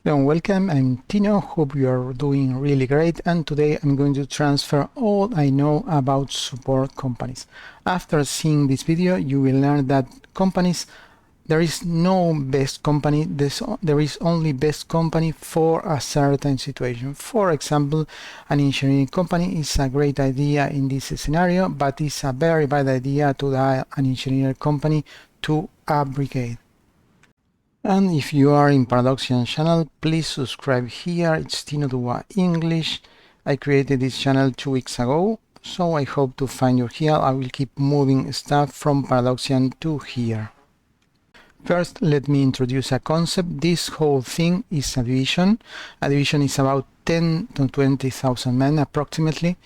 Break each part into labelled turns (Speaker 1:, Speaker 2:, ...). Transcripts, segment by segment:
Speaker 1: Hello and welcome, I'm Tino, hope you are doing really great, and today I'm going to transfer all I know about support companies. After seeing this video you will learn that companies, there is no best company, there is only best company for a certain situation. For example, an engineering company is a great idea in this scenario, but it's a very bad idea to add an engineering company to a brigade. And if you are in production channel, please subscribe here. It's Tino Dua English. I created this channel 2 weeks ago, so I hope to find you here. I will keep moving stuff from production to here. First, let me introduce a concept. This whole thing is a division. A division is about 10 to 20,000 men approximately.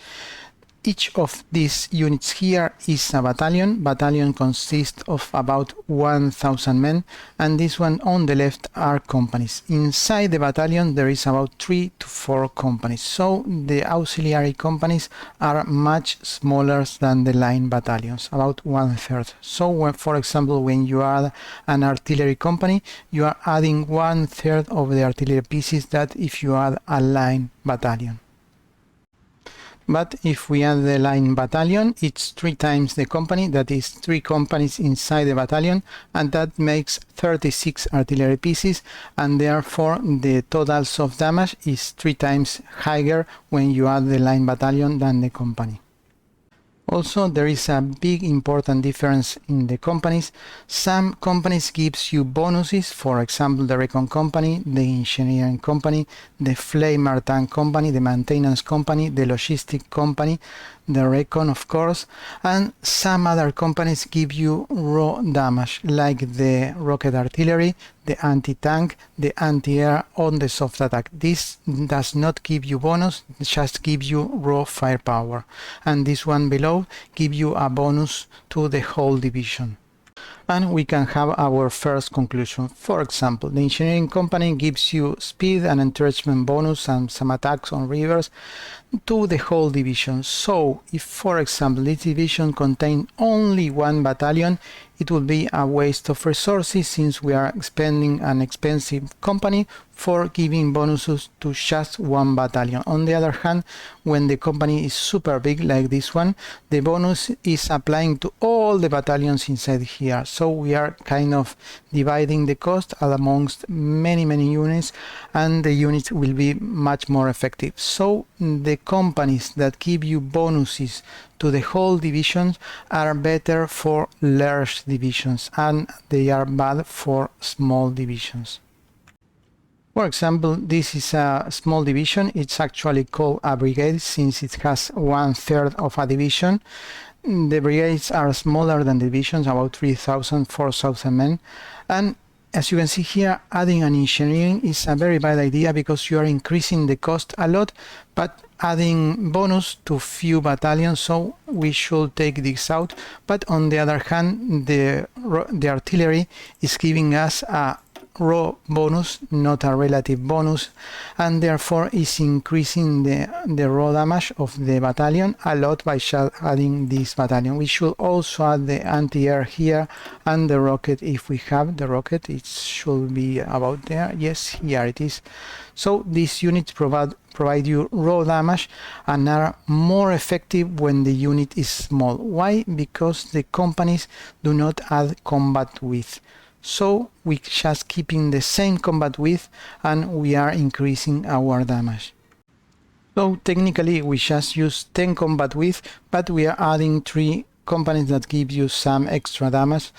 Speaker 1: Each of these units here is a battalion. Battalion consists of about 1,000 men, and this one on the left are companies. Inside the battalion there is about 3 to 4 companies, so the auxiliary companies are much smaller than the line battalions, about 1/3. So when, for example, when you add an artillery company, you are adding 1/3 of the artillery pieces that if you add a line battalion. But if we add the line battalion, it's 3 times the company, that is 3 companies inside the battalion, and that makes 36 artillery pieces, and therefore the totals of damage is 3 times higher when you add the line battalion than the company. Also, there is a big important difference in the companies. Some companies gives you bonuses, for example the recon company, the engineering company, the flamer tank company, the maintenance company, the logistic company, the recon of course, and some other companies give you raw damage like the rocket artillery, the anti-tank, the anti-air on the soft attack. This does not give you bonus, it just gives you raw firepower, and this one below give you a bonus to the whole division. And we can have our first conclusion. For example, the engineering company gives you speed and entrenchment bonus and some attacks on rivers to the whole division. So if, for example, this division contains only 1 battalion, it will be a waste of resources since we are expending an expensive company for giving bonuses to just 1 battalion. On the other hand, when the company is super big like this one, the bonus is applying to all the battalions inside here. So we are kind of dividing the cost amongst many units, and the units will be much more effective. So the companies that give you bonuses to the whole divisions are better for large divisions, and they are bad for small divisions. For example, this is a small division. It's actually called a brigade since it has 1/3 of a division. The brigades are smaller than divisions, about 3,000, 4,000 men, and as you can see here, adding an engineering is a very bad idea because you are increasing the cost a lot, but adding bonus to few battalions, so we should take this out. But on the other hand, the artillery is giving us a raw bonus, not a relative bonus, and therefore is increasing the raw damage of the battalion a lot by adding this battalion. We should also add the anti-air here and the rocket. If we have the rocket, it should be about there. Yes, here it is. So these units provide you raw damage and are more effective when the unit is small. Why? Because the companies do not add combat width. So we just keeping the same combat width and we are increasing our damage. So technically we just use 10 combat width, but we are adding 3 companies that give you some extra damage.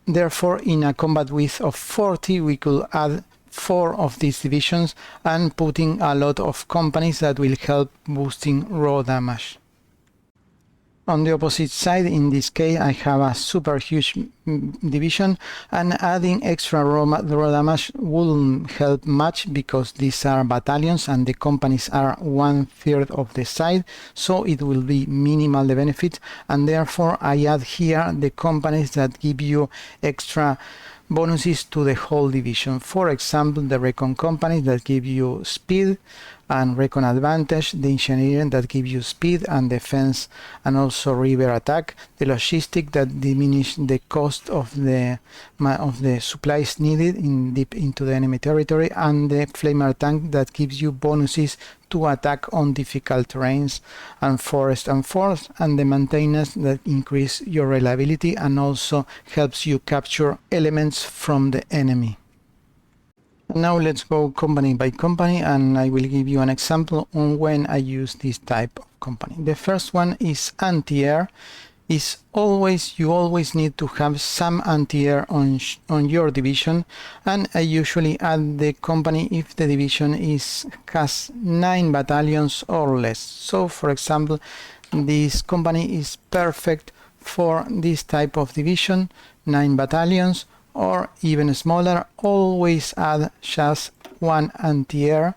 Speaker 1: Therefore, in a combat width of 40 we could add 4 of these divisions and putting a lot of companies that will help boosting raw damage. On the opposite side, in this case, I have a super huge division, and adding extra raw damage wouldn't help much because these are battalions and the companies are 1/3 of the size, so it will be minimal the benefit, and therefore I add here the companies that give you extra bonuses to the whole division. For example, the recon companies that give you speed, and recon advantage, the engineering that gives you speed and defense and also river attack, the logistic that diminish the cost of the supplies needed deep into the enemy territory, and the flamer tank that gives you bonuses to attack on difficult terrains and forest and forest, and the maintenance that increase your reliability and also helps you capture elements from the enemy. Now let's go company by company, and I will give you an example on when I use this type of company. The first one is anti-air. You always need to have some anti-air on your division, and I usually add the company if the division has 9 battalions or less. So for example, this company is perfect for this type of division, 9 battalions or even smaller. Always add just 1 anti-air.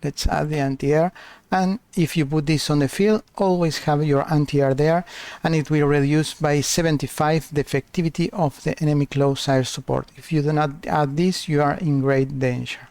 Speaker 1: Let's add the anti-air, and if you put this on the field, always have your anti-air there, and it will reduce by 75 the effectivity of the enemy close air support. If you do not add this, you are in great danger.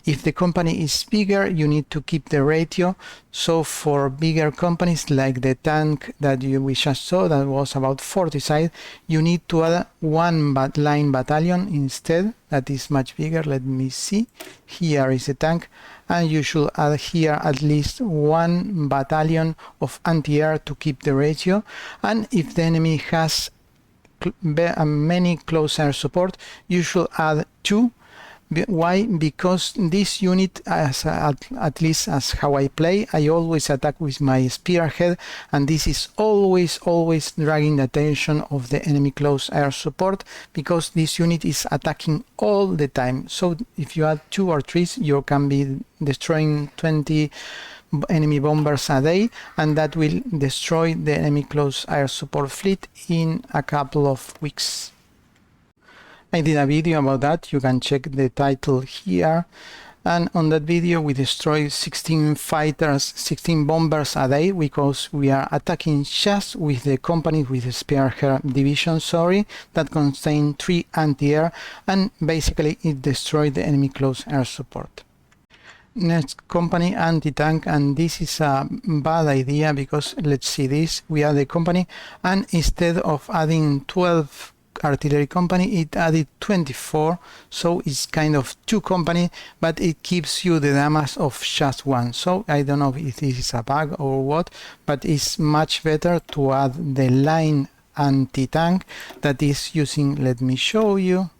Speaker 1: If the company is bigger, you need to keep the ratio. So for bigger companies like the tank that we just saw, that was about 40 size, you need to add 1 line battalion instead. That is much bigger. Let me see. Here is the tank, and you should add here at least 1 battalion of anti-air to keep the ratio. And if the enemy has many close air support, you should add 2. Why? Because this unit, at least as how I play, I always attack with my spearhead, and this is always dragging the attention of the enemy close air support, because this unit is attacking all the time. So if you add 2 or 3, you can be destroying 20 enemy bombers a day, and that will destroy the enemy close air support fleet in a couple of weeks. I did a video about that, you can check the title here, and on that video we destroy 16 bombers a day, because we are attacking just with the company with the spearhead division, that contain 3 anti-air, and basically it destroyed the enemy close air support. Next company, anti-tank, and this is a bad idea, because let's see this, we add the company, and instead of adding 12 artillery company, it added 24, so it's kind of 2 company, but it gives you the damage of just 1. So I don't know if this is a bug or what, but it's much better to add the line anti-tank that is using, let me show you,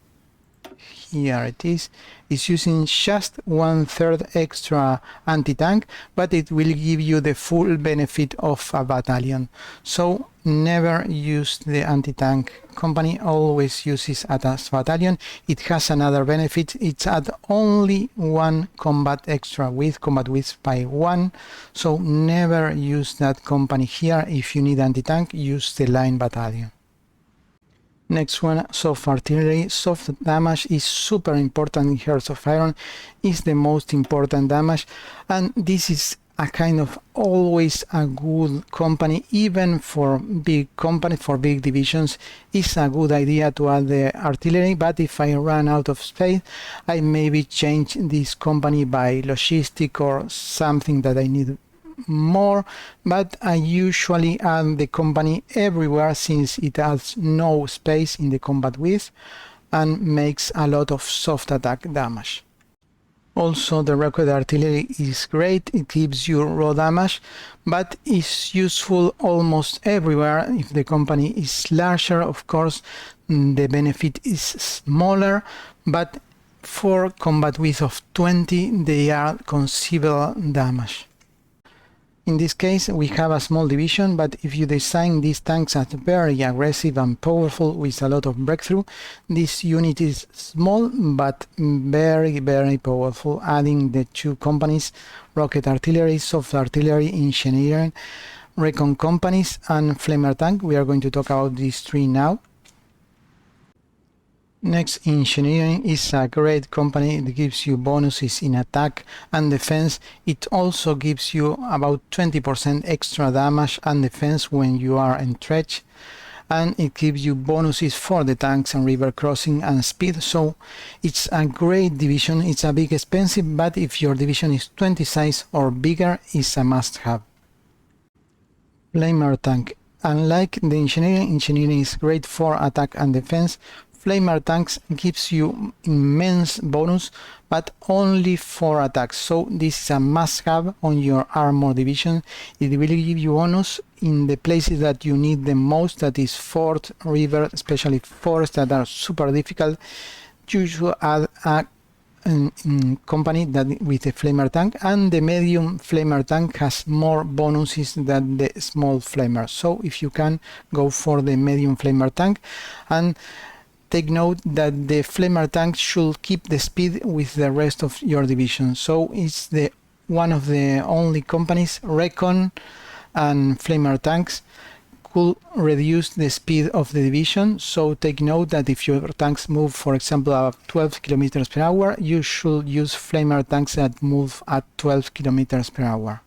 Speaker 1: here it is, it's using just 1/3 extra anti-tank, but it will give you the full benefit of a battalion. So never use the anti-tank company, always use it as battalion. It has another benefit, it's at only 1 combat extra with combat width by 1, so never use that company here. If you need anti-tank, use the line battalion. Next one, soft artillery. Soft damage is super important in Hearts of Iron, is the most important damage, and this is a kind of always a good company, even for big company, for big divisions. It's a good idea to add the artillery, but if I run out of space, I maybe change this company by logistic or something that I need more, but I usually add the company everywhere, since it has no space in the combat width and makes a lot of soft attack damage. Also, the rocket artillery is great, it gives you raw damage, but is useful almost everywhere. If the company is larger, of course, the benefit is smaller, but for combat width of 20, they are considerable damage. In this case, we have a small division, but if you design these tanks as very aggressive and powerful with a lot of breakthrough, this unit is small but very powerful, adding the 2 companies, rocket artillery, soft artillery, engineering, recon companies, and flamer tank. We are going to talk about these 3 now. Next, engineering is a great company. It gives you bonuses in attack and defense. It also gives you about 20% extra damage and defense when you are entrenched. and it gives you bonuses for the tanks and river crossing and speed. So it's a great division. It's a bit expensive, but if your division is 20 size or bigger, it's a must-have. Flamer tank. Unlike the engineering is great for attack and defense. Flamer tanks gives you immense bonus, but only for attacks. So this is a must-have on your armor division. It will give you bonus in the places that you need the most, that is fort, river, especially forests that are super difficult. You should add a company that with a flamer tank, and the medium flamer tank has more bonuses than the small flamer. So if you can, go for the medium flamer tank, and take note that the flamer tank should keep the speed with the rest of your division. So it's the one of the only companies, Recon and flamer tanks, could reduce the speed of the division. So take note that if your tanks move, for example, at 12 kilometers per hour, you should use flamer tanks that move at 12 kilometers per hour.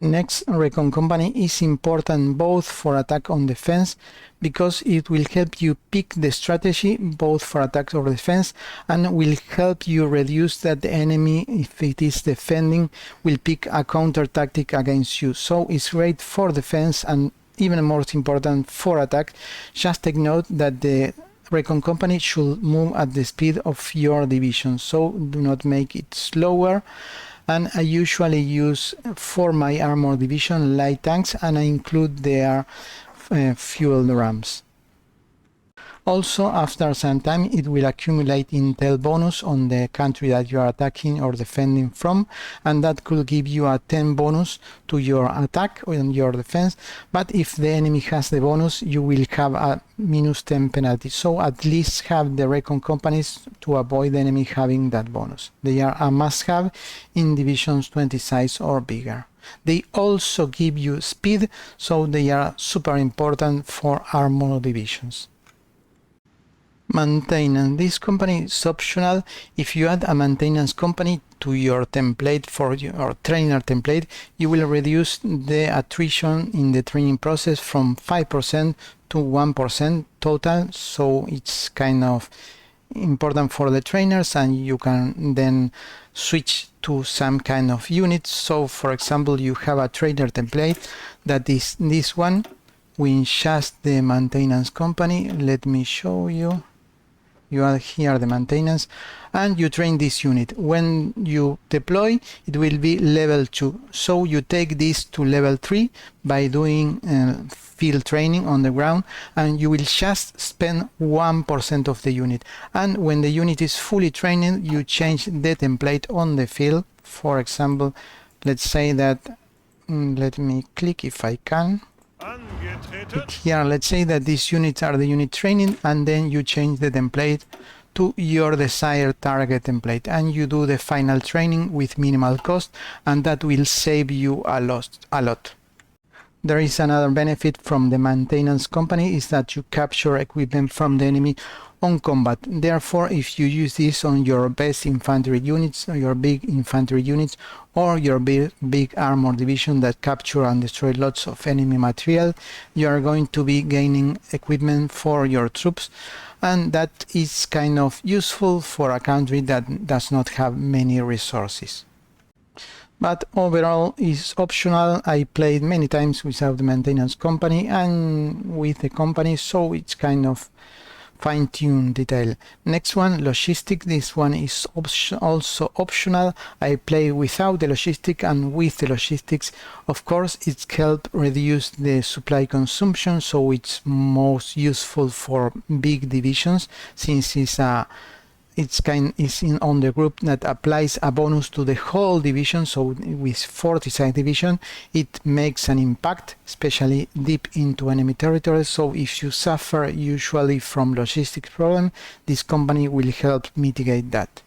Speaker 1: Next, Recon company is important both for attack and defense, because it will help you pick the strategy both for attack or defense, and will help you reduce that the enemy, if it is defending, will pick a counter tactic against you. So it's great for defense and even more important for attack. Just take note that the Recon company should move at the speed of your division, so do not make it slower. And I usually use for my armor division light tanks, and I include their fuel rams. Also, after some time, it will accumulate intel bonus on the country that you are attacking or defending from, and that could give you a 10 bonus to your attack or your defense. But if the enemy has the bonus, you will have a -10 penalty. So at least have the Recon companies to avoid the enemy having that bonus. They are a must-have in divisions 20 size or bigger. They also give you speed, so they are super important for armor divisions. Maintenance. This company is optional. If you add a maintenance company to your template for your trainer template, you will reduce the attrition in the training process from 5% to 1% total. So it's kind of important for the trainers, and you can then switch to some kind of units. So for example, you have a trainer template that is this one with just the maintenance company. Let me show you. You add here the maintenance and you train this unit. When you deploy, it will be level 2. So you take this to level 3 by doing field training on the ground, and you will just spend 1% of the unit. And when the unit is fully trained, you change the template on the field. For example, let's say that, let me click if I can. Here, let's say that these units are the unit training, and then you change the template to your desired target template, and you do the final training with minimal cost, and that will save you a lot. There is another benefit from the maintenance company, is that you capture equipment from the enemy on combat. Therefore, if you use this on your best infantry units, or your big infantry units, or your big armor division that capture and destroy lots of enemy material, you are going to be gaining equipment for your troops, and that is kind of useful for a country that does not have many resources. But overall is optional. I played many times without the maintenance company and with the company, so it's kind of fine-tuned detail. Next one, logistic. This one is also optional. I play without the logistic and with the logistics. Of course, it's helped reduce the supply consumption, so it's most useful for big divisions, since it's on the group that applies a bonus to the whole division. So with 40 side division, it makes an impact, especially deep into enemy territory. So if you suffer usually from logistics problem, this company will help mitigate that.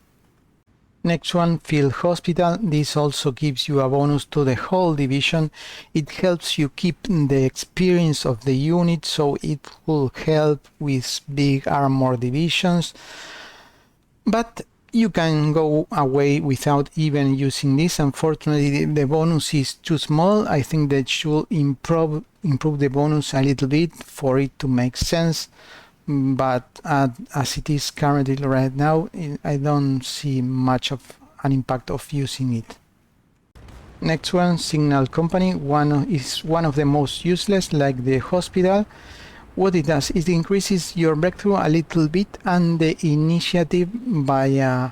Speaker 1: Next one, field hospital. This also gives you a bonus to the whole division. It helps you keep the experience of the unit, so it will help with big armor divisions. But you can go away without even using this. Unfortunately, the bonus is too small. I think that should improve improve the bonus a little bit for it to make sense, but as it is currently right now, I don't see much of an impact of using it. Next one, signal company. Is one of the most useless, like the hospital. What it does is it increases your breakthrough a little bit and the initiative by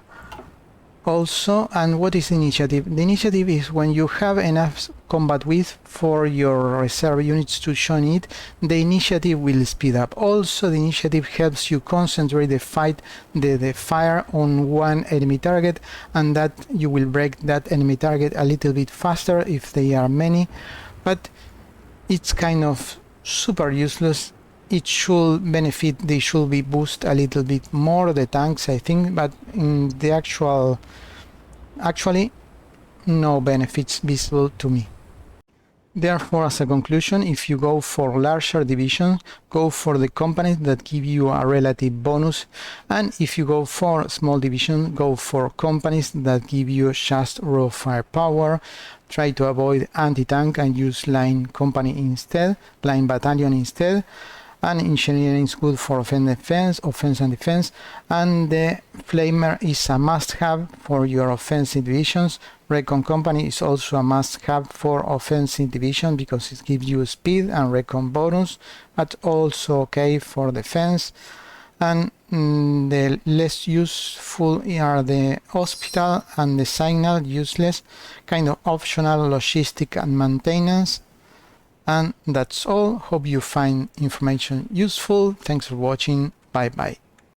Speaker 1: also. And what is initiative? The initiative is when you have enough combat width for your reserve units to join it, the initiative will speed up. Also, the initiative helps you concentrate the fire on one enemy target, and that you will break that enemy target a little bit faster if they are many, but it's kind of super useless. It should benefit, they should be boosted a little bit more, the tanks, I think, but in the actually no benefits visible to me. Therefore, as a conclusion, if you go for larger divisions, go for the companies that give you a relative bonus, and if you go for small division, go for companies that give you just raw firepower. Try to avoid anti-tank and use line company instead, line battalion instead. And engineering is good for offense and defense, and the flamer is a must-have for your offensive divisions. Recon company is also a must-have for offensive division because it gives you speed and recon bonus, but also okay for defense. And the less useful are the hospital and the signal, useless, kind of optional logistic and maintenance. And that's all. Hope you find information useful. Thanks for watching. Bye bye.